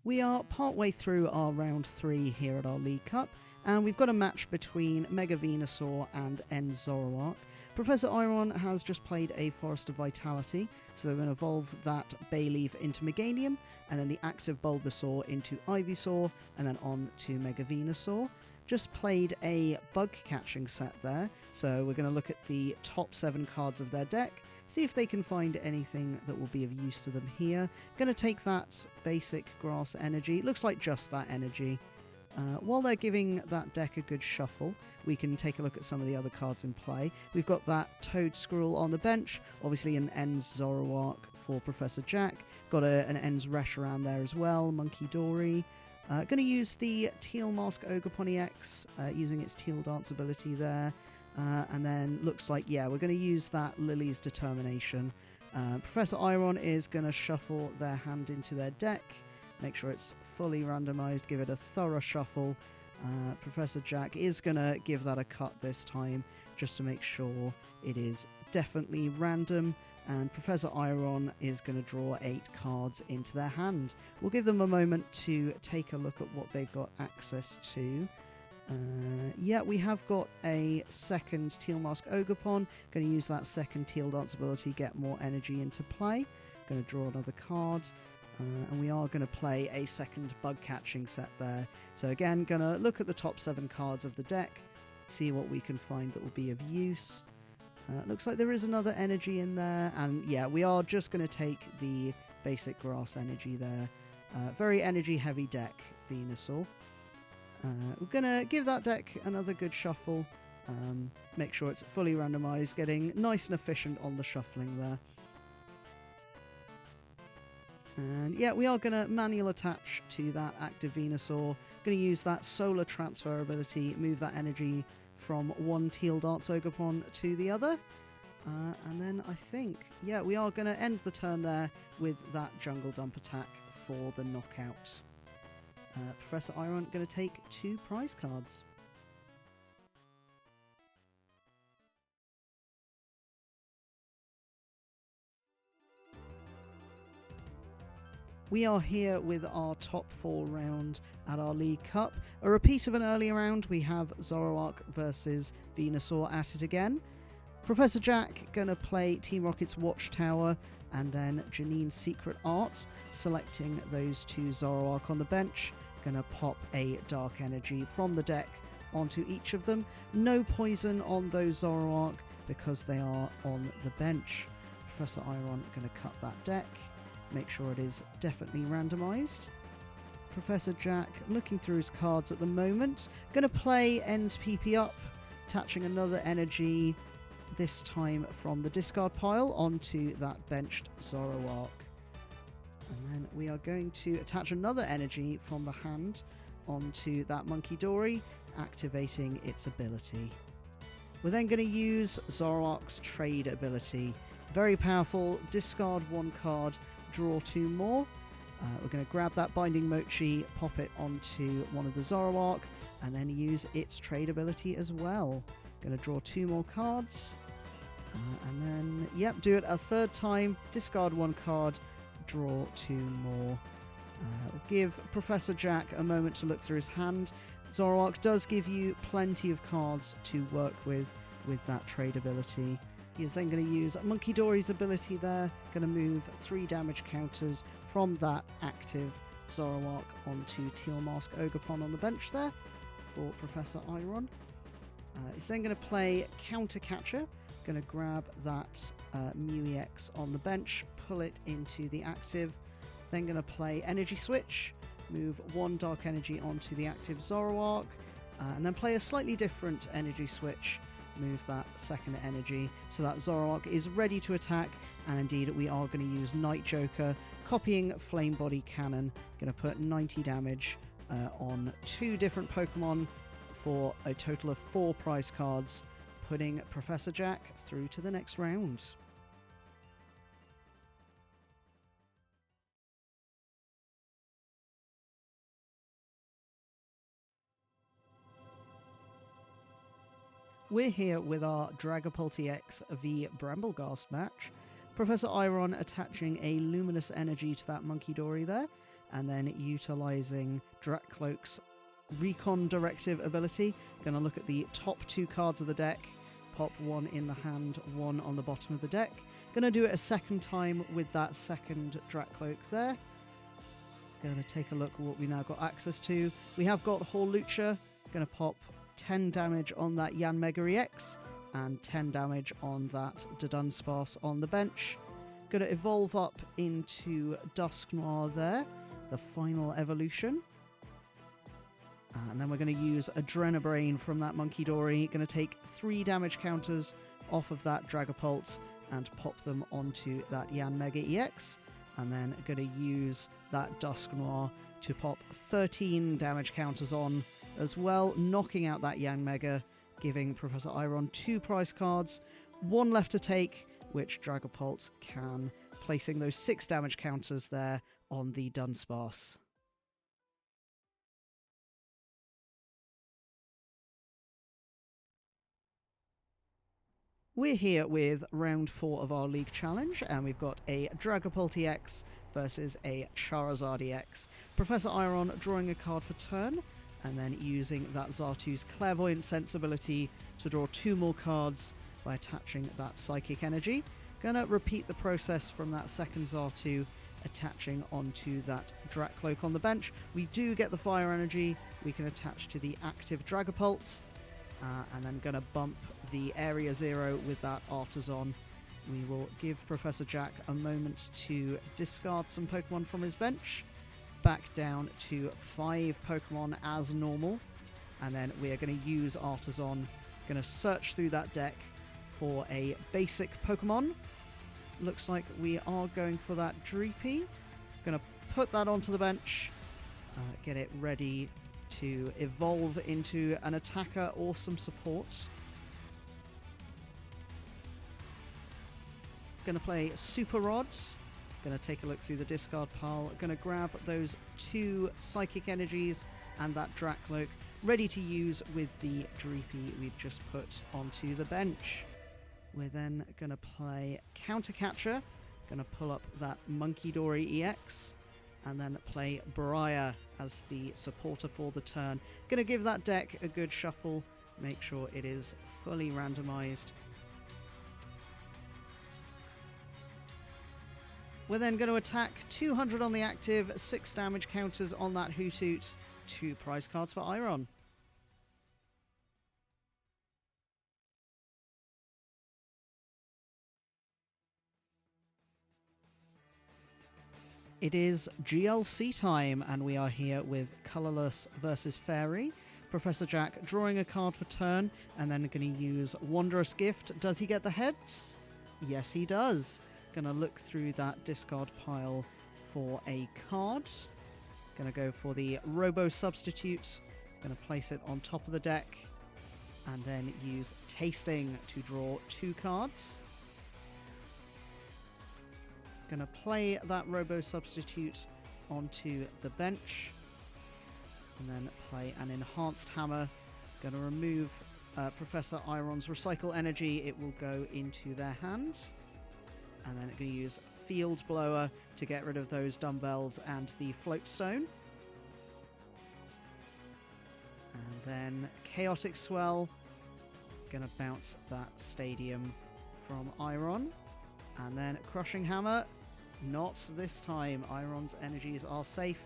We are partway through our round 3 here at our League Cup, and we've got a match between Mega Venusaur and End Zoroark. Professor Iron has just played a Forest of Vitality, so they're going to evolve that Bayleaf into Meganium, and then the active Bulbasaur into Ivysaur, and then on to Mega Venusaur. Just played a bug catching set there, so we're going to look at the top 7 cards of their deck, see if they can find anything that will be of use to them here. Going to take that basic grass energy, looks like just that energy. While they're giving that deck a good shuffle, we can take a look at some of the other cards in play. We've got that Toad Squirrel on the bench, obviously an Ends Zoroark for Professor Jack. Got an Ends Reshiram there as well, Monkey Dory. Going to use the Teal Mask Ogerpon EX, using its Teal Dance ability there. And then looks like, yeah, we're going to use that Lily's Determination. Professor Iron is going to shuffle their hand into their deck. Make sure it's fully randomized, give it a thorough shuffle. Professor Jack is going to give that a cut this time, just to make sure it is definitely random. And Professor Iron is going to draw 8 cards into their hand. We'll give them a moment to take a look at what they've got access to. Yeah, we have got a second Teal Mask Ogerpon. Going to use that second Teal Dance ability, get more energy into play. Going to draw another card. And we are going to play a second bug catching set there. So again, going to look at the top 7 cards of the deck, see what we can find that will be of use. Looks like there is another energy in there, and yeah, we are just going to take the basic grass energy there. Very energy heavy deck, Venusaur. We're going to give that deck another good shuffle, make sure it's fully randomized, getting nice and efficient on the shuffling there. And yeah, we are going to manual attach to that active Venusaur. Going to use that Solar Transfer ability, move that energy from one Teal Dance Ogerpon to the other. And then I think, yeah, we are going to end the turn there with that Jungle Dump attack for the knockout. Professor Iron going to take 2 prize cards. We are here with our top 4 round at our League Cup. A repeat of an earlier round, we have Zoroark versus Venusaur at it again. Professor Jack going to play Team Rocket's Watchtower, and then Janine's Secret Art, selecting those 2 Zoroark on the bench. Going to pop a Dark Energy from the deck onto each of them. No poison on those Zoroark because they are on the bench. Professor Iron going to cut that deck. Make sure it is definitely randomized. Professor Jack looking through his cards at the moment. Going to play Ends PP up, attaching another energy, this time from the discard pile onto that benched Zoroark. And then we are going to attach another energy from the hand onto that Monkey Dory, activating its ability. We're then going to use Zoroark's trade ability. Very powerful, discard 1 card, draw 2 more. We're going to grab that Binding Mochi, pop it onto one of the Zoroark, and then use its trade ability as well. Going to draw 2 more cards. And then, yep, do it a 3rd time, discard 1 card, draw 2 more. We'll give Professor Jack a moment to look through his hand. Zoroark does give you plenty of cards to work with that trade ability. He is then going to use Monkey Dory's ability there, going to move 3 damage counters from that active Zoroark onto Teal Mask Ogerpon on the bench there for Professor Iron. He's then going to play Counter Catcher, going to grab that Mew EX on the bench, pull it into the active, then going to play Energy Switch, move 1 Dark Energy onto the active Zoroark, and then play a slightly different Energy Switch, move that second energy so that Zoroark is ready to attack, and indeed we are going to use Night Joker, copying Flame Body Cannon, going to put 90 damage on 2 different Pokemon for a total of 4 prize cards, putting Professor Jack through to the next round. We're here with our Dragapult EX v Brambleghast match. Professor Iron attaching a Luminous Energy to that Monkey Dory there, and then utilizing Drakcloak's Recon Directive ability. Going to look at the top 2 cards of the deck, pop one in the hand, one on the bottom of the deck. Going to do it a second time with that second Drakcloak there. Going to take a look at what we now got access to. We have got Horlucha. Going to pop 10 damage on that Yanmega EX and 10 damage on that Dudunsparce on the bench. Going to evolve up into Dusknoir there, the final evolution. And then we're going to use Adrenabrain from that Monkey Dory. Going to take 3 damage counters off of that Dragapult and pop them onto that Yanmega EX. And then going to use that Dusknoir to pop 13 damage counters on as well, knocking out that Yanmega, giving Professor Iron 2 prize cards, 1 left to take, which Dragapult can, placing those 6 damage counters there on the Dunsparce. We're here with round 4 of our League Challenge, and we've got a Dragapult EX versus a Charizard EX. Professor Iron drawing a card for turn, and then using that Xatu's Clairvoyant Sensibility to draw 2 more cards by attaching that Psychic Energy. Gonna repeat the process from that second Xatu, attaching onto that Drakcloak on the bench. We do get the Fire Energy we can attach to the active Dragapult. And then going to bump the Area 0 with that Artisan. We will give Professor Jack a moment to discard some Pokemon from his bench, back down to 5 Pokemon as normal, and then we are going to use Artisan, going to search through that deck for a basic Pokemon. Looks like we are going for that Dreepy. Going to put that onto the bench, get it ready to evolve into an attacker or some support. Going to play Super Rods. Going to take a look through the discard pile. Going to grab those 2 Psychic Energies and that Drakcloak, ready to use with the Dreepy we've just put onto the bench. We're then going to play Counter Catcher. Going to pull up that Monkey Dory EX. And then play Briar as the supporter for the turn. Going to give that deck a good shuffle, make sure it is fully randomized. We're then going to attack 200 on the active, 6 damage counters on that Hotseat, 2 prize cards for Iron. It is GLC time, and we are here with Colourless versus Fairy. Professor Jack drawing a card for turn, and then going to use Wondrous Gift. Does he get the heads? Yes, he does. Going to look through that discard pile for a card. Going to go for the Robo Substitute. Going to place it on top of the deck, and then use Tasting to draw 2 cards. Going to play that Robo Substitute onto the bench, and then play an Enhanced Hammer. Going to remove Professor Iron's Recycle Energy. It will go into their hands, and then going to use Field Blower to get rid of those dumbbells and the Float Stone. And then Chaotic Swell. Going to bounce that Stadium from Iron. And then Crushing Hammer. Not this time. Iron's energies are safe.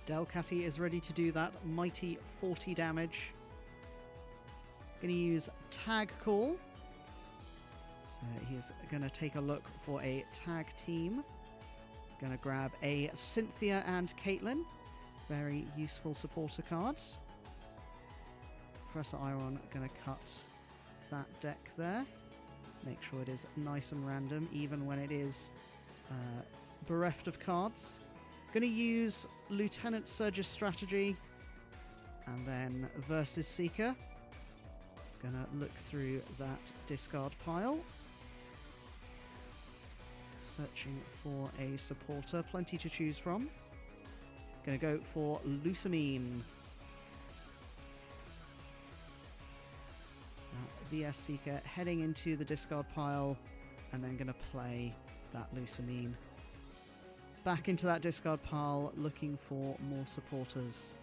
Delcatty is ready to do that mighty 40 damage. Going to use Tag Call. So he's going to take a look for a tag team. Going to grab a Cynthia and Caitlin. Very useful supporter cards. Professor Iron going to cut that deck there. Make sure it is nice and random, even when it is bereft of cards. Going to use Lieutenant Surge's Strategy, and then Versus Seeker. Going to look through that discard pile. Searching for a supporter, plenty to choose from. Going to go for Lusamine. VS Seeker heading into the discard pile, and then going to play that Lusamine. Back into that discard pile, looking for more supporters.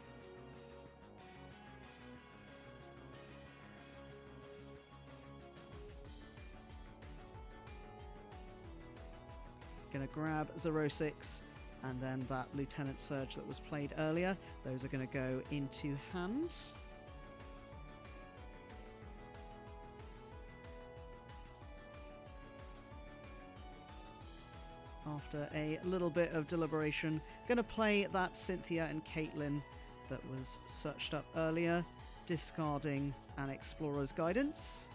Going to grab 06 and then that Lieutenant Surge that was played earlier. Those are going to go into hand. After a little bit of deliberation, going to play that Cynthia and Caitlin that was searched up earlier, discarding an Explorer's Guidance.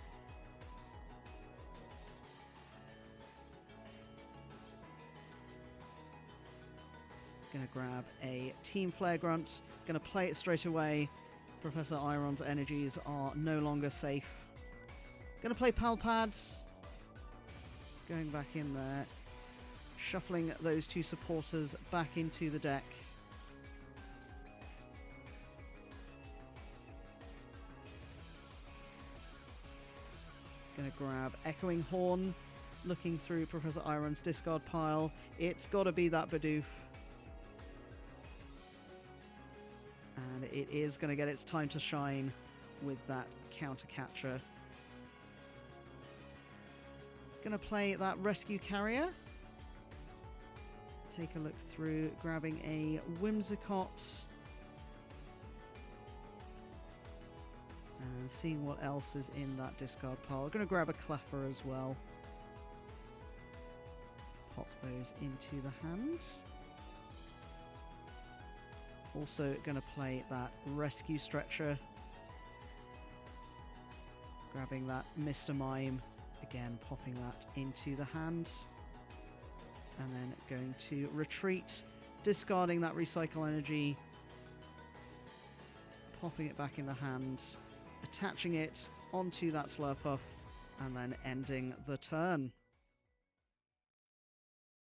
Going to grab a Team Flare Grunt, going to play it straight away. Professor Iron's energies are no longer safe. Going to play Pal Pads, going back in there. Shuffling those two supporters back into the deck. Gonna grab Echoing Horn, looking through Professor Iron's discard pile. It's gotta be that Bidoof. And it is gonna get its time to shine with that counter catcher. Gonna play that Rescue Carrier. Take a look through, grabbing a Whimsicott. And seeing what else is in that discard pile. I'm going to grab a Cleffer as well. Pop those into the hands. Also going to play that Rescue Stretcher. Grabbing that Mr. Mime. Again, popping that into the hands. And then going to retreat, discarding that recycle energy, popping it back in the hand, attaching it onto that Slurpuff, and then ending the turn.